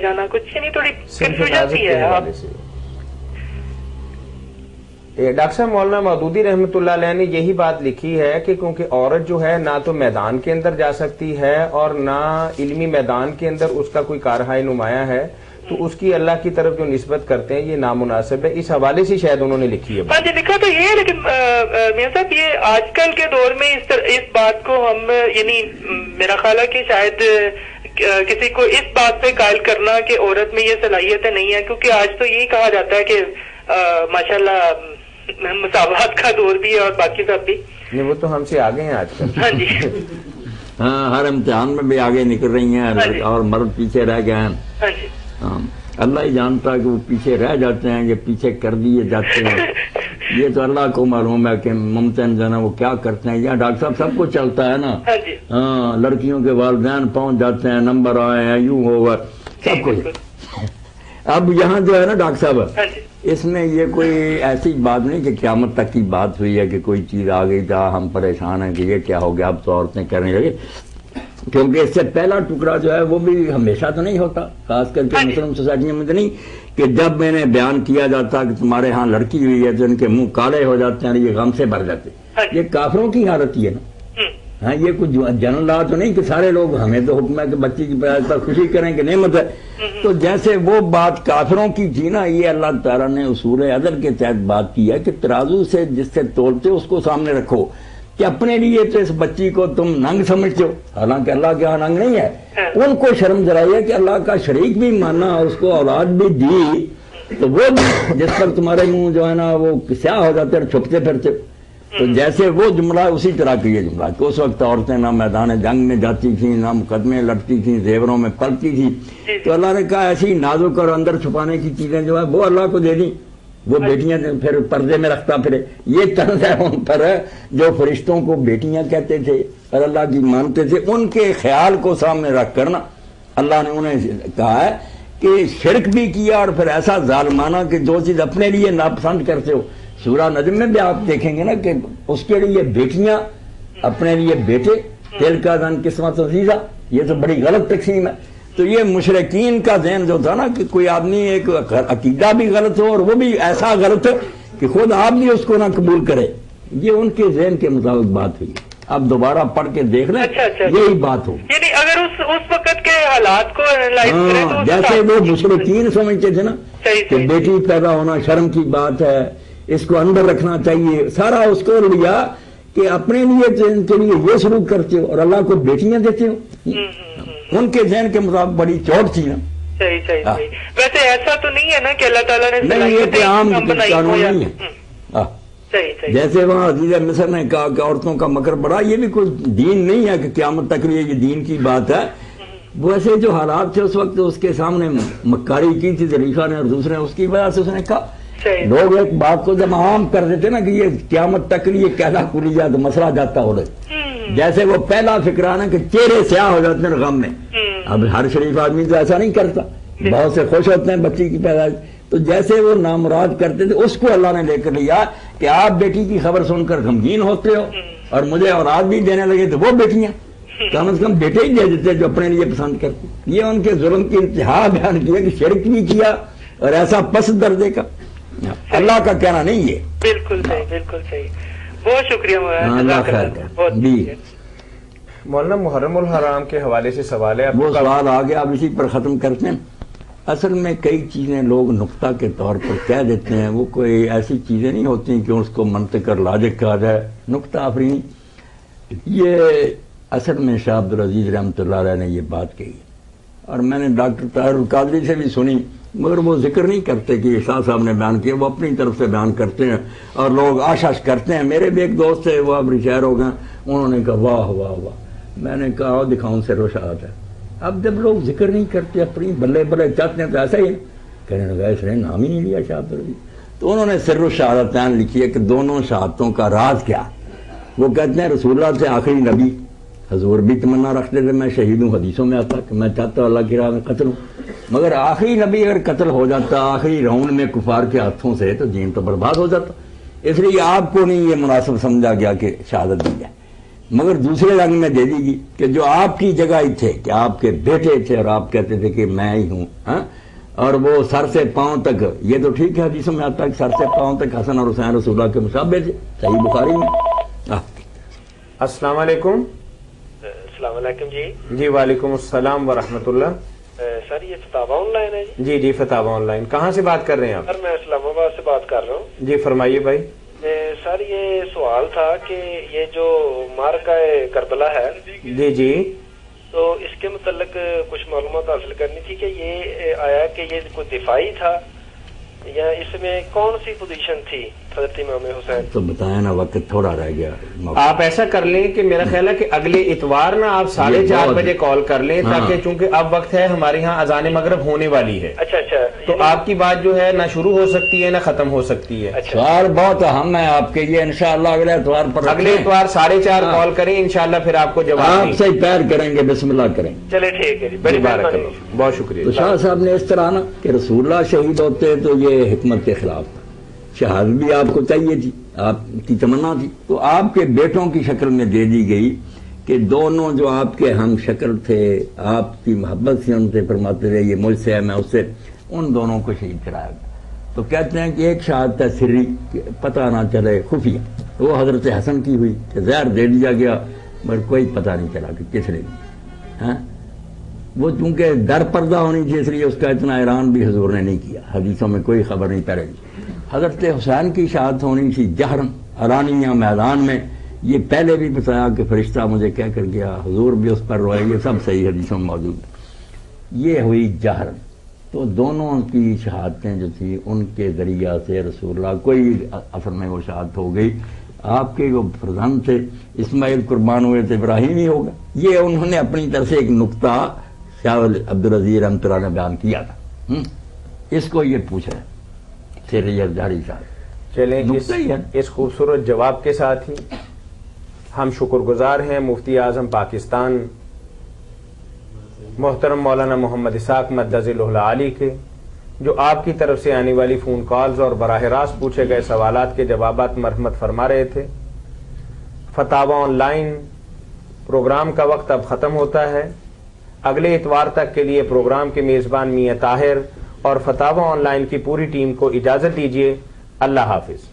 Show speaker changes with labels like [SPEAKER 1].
[SPEAKER 1] جانا کچھ نہیں، تھوڑی کنفیوژن سی ہے آپ.
[SPEAKER 2] ڈاکٹر صاحب مولانا مودودی رحمۃ اللہ علیہ نے یہی بات لکھی ہے کہ کیونکہ عورت جو ہے نہ تو میدان کے اندر جا سکتی ہے اور نہ علمی میدان کے اندر اس کا کوئی کارہائے نمایاں ہے، تو اس کی اللہ کی طرف جو نسبت کرتے ہیں یہ نامناسب ہے. اس حوالے سے شاید انہوں نے لکھی ہے.
[SPEAKER 1] ہاں جی لکھا تو یہ ہے، لیکن میاں صاحب یہ آج کل کے دور میں اس بات کو ہم یعنی میرا خیال ہے کہ شاید کسی کو اس بات پہ قائل کرنا کہ عورت میں یہ صلاحیتیں نہیں ہے، کیونکہ آج تو یہی کہا جاتا ہے کہ ماشاءاللہ مساوات کا دور بھی ہے اور باقی سب بھی.
[SPEAKER 2] وہ تو ہم سے آگے ہیں آج کل.
[SPEAKER 1] ہاں جی
[SPEAKER 3] ہاں، ہر امتحان میں بھی آگے نکل رہی ہیں اور مرد پیچھے رہ گئے ہیں.
[SPEAKER 1] ہاں جی
[SPEAKER 3] اللہ ہی جانتا ہے کہ وہ پیچھے رہ جاتے ہیں یا پیچھے کر دیے جاتے ہیں. یہ تو اللہ کو معلوم ہے کہ ممتن جو ہے نا وہ کیا کرتے ہیں. یہاں ڈاکٹر صاحب سب کچھ چلتا ہے نا. ہاں، لڑکیوں کے والدین پہنچ جاتے ہیں، نمبر آئے ہیں، یوں ہوگا سب کچھ. اب یہاں جو ہے نا ڈاکٹر صاحب، اس میں یہ کوئی ایسی بات نہیں کہ قیامت تک کی بات ہوئی ہے کہ کوئی چیز آ گئی تھا ہم پریشان ہیں کہ یہ کیا ہو گیا اب تو عورتیں کرنے لگی. کیونکہ اس سے پہلا ٹکڑا جو ہے وہ بھی ہمیشہ تو نہیں ہوتا، خاص کر کے مسلم سوسائٹیوں میں تو نہیں، کہ جب میں نے بیان کیا جاتا کہ تمہارے ہاں لڑکی ہوئی ہے تو ان کے منہ کالے ہو جاتے ہیں، یہ غم سے بھر جاتے. یہ کافروں کی حالت ہی ہے نا. ہاں، یہ کچھ جنرل لا تو نہیں کہ سارے لوگ، ہمیں تو حکم ہے کہ بچی کی پیدائش پر خوشی کریں کہ نعمت ہے. تو جیسے وہ بات کافروں کی تھی نا، یہ اللہ تعالیٰ نے اصول عدل کے تحت بات کی ہے کہ ترازو سے جس سے تولتے اس کو سامنے رکھو، کہ اپنے لیے تو اس بچی کو تم ننگ سمجھتے ہو، حالانکہ اللہ کے یہاں ننگ نہیں ہے. ان کو شرم ذرائیے کہ اللہ کا شریک بھی مانا اور اس کو اولاد بھی دی، تو وہ بھی جس پر تمہارے منہ جو ہے نا وہ سیاہ ہو جاتے اور چھپتے پھرتے. تو جیسے وہ جملہ اسی طرح کی یہ جملہ کہ اس وقت عورتیں نہ میدان جنگ میں جاتی تھیں، نہ مقدمے لڑتی تھیں، زیوروں میں پلتی تھی. تو اللہ نے کہا ایسی نازک اور اندر چھپانے کی چیزیں جو ہے وہ اللہ کو دے دیں. وہ بیٹیاں پھر پردے میں رکھتا پھرے. یہ طرز ہے ان پر جو فرشتوں کو بیٹیاں کہتے تھے اور اللہ کی مانتے تھے، ان کے خیال کو سامنے رکھ کر نا اللہ نے انہیں کہا ہے کہ شرک بھی کیا اور پھر ایسا ظالمانہ کہ جو چیز اپنے لیے ناپسند کرتے ہو. سورہ نجم میں بھی آپ دیکھیں گے نا کہ اس کے لیے بیٹیاں، اپنے لیے بیٹے، دل کا دن قسمت عزیزہ، یہ تو بڑی غلط تقسیم ہے. تو یہ مشرکین کا ذہن جو تھا نا کہ کوئی آدمی ایک عقیدہ بھی غلط ہو اور وہ بھی ایسا غلط کہ خود آپ بھی اس کو نہ قبول کرے، یہ ان کے ذہن کے مطابق بات ہوئی. اب دوبارہ پڑھ کے دیکھ لیں یہی بات ہو.
[SPEAKER 1] یعنی اگر اس وقت کے حالات کو انالائز کریں تو
[SPEAKER 3] جیسے وہ مشرکین سمجھتے تھے نا کہ بیٹی پیدا ہونا شرم کی بات ہے، اس کو اندر رکھنا چاہیے، سارا اس کو لیا کہ اپنے لیے ان کے لیے یہ سلوک کرتے ہو اور اللہ کو بیٹیاں دیتے ہو. ان کے ذہن کے مطابق بڑی چوٹ تھی نا.
[SPEAKER 1] صحیح. ویسے ایسا تو نہیں ہے نا کہ اللہ تعالیٰ نے
[SPEAKER 3] نہیں، یہ تو عام قانون نہیں ہے. جیسے وہاں عزیز مصر نے کہا کہ عورتوں کا مکر بڑا، یہ بھی کوئی دین نہیں ہے کہ قیامت تک یہ دین کی بات ہے. ویسے جو حالات تھے اس وقت اس کے سامنے مکاری کی تھی ظریفہ نے اور دوسرے، اس کی وجہ سے اس نے کہا. لوگ ایک بات کو جب عام کر دیتے نا کہ یہ قیامت تک یہ کہنا کھلی جائے تو مسئلہ جاتا ہو رہے. جیسے وہ پہلا فکر ہے نا کہ چہرے سیاہ ہو جاتے ہیں غم میں. اب ہر شریف آدمی تو ایسا نہیں کرتا، بہت سے خوش ہوتے ہیں بچی کی پیدائش. تو جیسے وہ نامراد کرتے تھے اس کو اللہ نے لے کر لیا کہ آپ بیٹی کی خبر سن کر غمگین ہوتے ہو اور مجھے اولاد بھی دینے لگے تو وہ بیٹیاں کم از کم بیٹے ہی دے دیتے جو اپنے لیے پسند کرتے. یہ ان کے ظلم کی انتہا بیان کیا کہ شرک بھی کیا اور ایسا پس دردے کا. اللہ کا کہنا نہیں ہے.
[SPEAKER 1] بالکل صحیح. بہت شکریہ
[SPEAKER 3] مولانا.
[SPEAKER 2] مولانا محرم الحرام کے حوالے سے سوال ہے.
[SPEAKER 3] وہ سوال آ گیا، اب اسی پر ختم کرتے ہیں. اصل میں کئی چیزیں لوگ نقطہ کے طور پر کہہ دیتے ہیں، وہ کوئی ایسی چیزیں نہیں ہوتی کہ اس کو منطق اور لاجک کہا جائے. نقطہ آفرینی یہ اصل میں شاہ عبدالعزیز رحمۃ اللہ علیہ نے یہ بات کہی اور میں نے ڈاکٹر طاہر القادری سے بھی سنی، مگر وہ ذکر نہیں کرتے کہ شاہ صاحب نے بیان کیا، وہ اپنی طرف سے بیان کرتے ہیں اور لوگ آشاش کرتے ہیں. میرے بھی ایک دوست تھے، وہ اب ریٹائر ہو گئے، انہوں نے کہا واہ واہ واہ. میں نے کہا دکھاؤں سے روشات ہے. اب جب لوگ ذکر نہیں کرتے اپنی بلے بلے چاہتے ہیں تو ایسا ہی ہے. کہنے لگا اس نے نام ہی نہیں لیا شاہ عبدالعزیز. تو انہوں نے سر الشہادتین لکھی ہے کہ دونوں شہادتوں کا راز کیا. وہ کہتے ہیں رسول اللہ سے آخری نبی، حضور بھی تمنا رکھتے تھے میں شہید ہوں، حدیثوں میں آتا کہ میں چاہتا ہوں اللہ کی راہ میں قتل ہوں. مگر آخری نبی اگر قتل ہو جاتا آخری راؤنڈ میں کفار کے ہاتھوں سے تو دین تو برباد ہو جاتا. اس لیے آپ کو نہیں یہ مناسب سمجھا گیا کہ شہادت دی جائے. مگر دوسرے رنگ میں دے دی گی کہ جو آپ کی جگہ ہی تھے کہ آپ کے بیٹے تھے اور آپ کہتے تھے کہ میں ہی ہوں، اور وہ سر سے پاؤں تک، یہ تو ٹھیک ہے حدیثوں میں آتا ہے کہ سر سے پاؤں تک حسن اور حسین رسول اللہ کے مشابہ تھے، صحیح بخاری میں۔
[SPEAKER 2] السلام علیکم۔
[SPEAKER 4] السلام علیکم جی۔
[SPEAKER 2] جی وعلیکم السلام ورحمۃ اللہ۔
[SPEAKER 4] سر یہ فتاوی آن لائن ہے جی؟
[SPEAKER 2] جی فتاوی آن لائن، کہاں سے بات کر رہے ہیں آپ؟
[SPEAKER 4] سر میں اسلام آباد سے بات کر رہا ہوں۔
[SPEAKER 2] جی فرمائیے بھائی۔
[SPEAKER 4] سر یہ سوال تھا کہ یہ جو معرکہ کربلا ہے
[SPEAKER 2] جی جی،
[SPEAKER 4] تو اس کے متعلق کچھ معلومات حاصل کرنی تھی کہ یہ آیا کہ یہ کوئی دفاعی تھا یا اس میں کون سی پوزیشن تھی حضرت امام حسین؟
[SPEAKER 3] تو بتایا نا، وقت تھوڑا رہ گیا۔
[SPEAKER 2] آپ ایسا کر لیں کہ میرا خیال ہے کہ اگلے اتوار نا آپ 4:30 بجے کال کر لیں، تاکہ چونکہ اب وقت ہے ہمارے ہاں اذان مغرب ہونے والی ہے۔
[SPEAKER 4] اچھا اچھا،
[SPEAKER 2] تو آپ کی بات جو ہے نہ شروع ہو سکتی ہے نہ ختم ہو سکتی ہے۔
[SPEAKER 3] سوال بہت اہم ہے آپ کے، یہ انشاءاللہ اگلے اتوار پر،
[SPEAKER 2] اگلے اتوار 4:30 کال کریں، انشاءاللہ پھر آپ کو جواب
[SPEAKER 3] آپ سے پیر کریں گے، بسم اللہ کریں۔
[SPEAKER 4] چلے ٹھیک ہے جی، بڑی
[SPEAKER 2] بارک
[SPEAKER 4] مہربانی۔
[SPEAKER 2] اللہ، بہت شکریہ۔
[SPEAKER 3] تو شاہ صاحب نے اس طرح نا کہ رسول اللہ شہید ہوتے تو یہ حکمت کے خلاف شہادت بھی آپ کو چاہیے تھی، آپ کی تمنا تھی، تو آپ کے بیٹوں کی شکل میں دے دی گئی کہ دونوں جو آپ کے ہم شکل تھے، آپ کی محبت سے ان سے فرماتے رہے یہ مجھ سے ہے میں اس سے، ان دونوں کو شہید کرایا گیا۔ تو کہتے ہیں کہ ایک شہادت ہے سری، پتہ نہ چلے خفیہ، وہ حضرت حسن کی ہوئی کہ زہر دے دیا گیا مگر کوئی پتہ نہیں چلا کہ کس نے دی۔ وہ چونکہ در پردہ ہونی تھی اس لیے اس کا اتنا اعلان بھی حضور نے نہیں کیا، حدیثوں میں کوئی خبر نہیں پہلے۔ حضرت حسین کی شہادت ہونی تھی جہرن، علانیہ میدان میں، یہ پہلے بھی بتایا کہ فرشتہ مجھے کہہ کر گیا، حضور بھی اس پر روئے، یہ سب صحیح حدیثوں میں موجود ہے۔ یہ ہوئی جہرن، تو دونوں کی شہادتیں جو تھی ان کے ذریعہ سے رسول اللہ کوئی اثر میں وہ شہادت ہو گئی۔ آپ کے جو فرزند تھے اسماعیل قربان ہوئے تھے، ابراہیم ہی ہوگا، یہ انہوں نے اپنی طرف سے ایک نقطہ شاہ عبدالعزیز رحمۃ اللہ نے بیان کیا تھا، اس کو یہ پوچھ رہے
[SPEAKER 2] چلیں اس خوبصورت جواب کے ساتھ ہی ہم شکر گزار ہیں مفتی اعظم پاکستان محترم مولانا محمد اسحاق مدظ العالی کے، جو آپ کی طرف سے آنے والی فون کالز اور براہ راست پوچھے گئے سوالات کے جوابات مرحمت فرما رہے تھے۔ فتاوی آن لائن پروگرام کا وقت اب ختم ہوتا ہے۔ اگلے اتوار تک کے لیے پروگرام کے میزبان میاں طاہر اور فتاوی آن لائن کی پوری ٹیم کو اجازت دیجیے۔ اللہ حافظ۔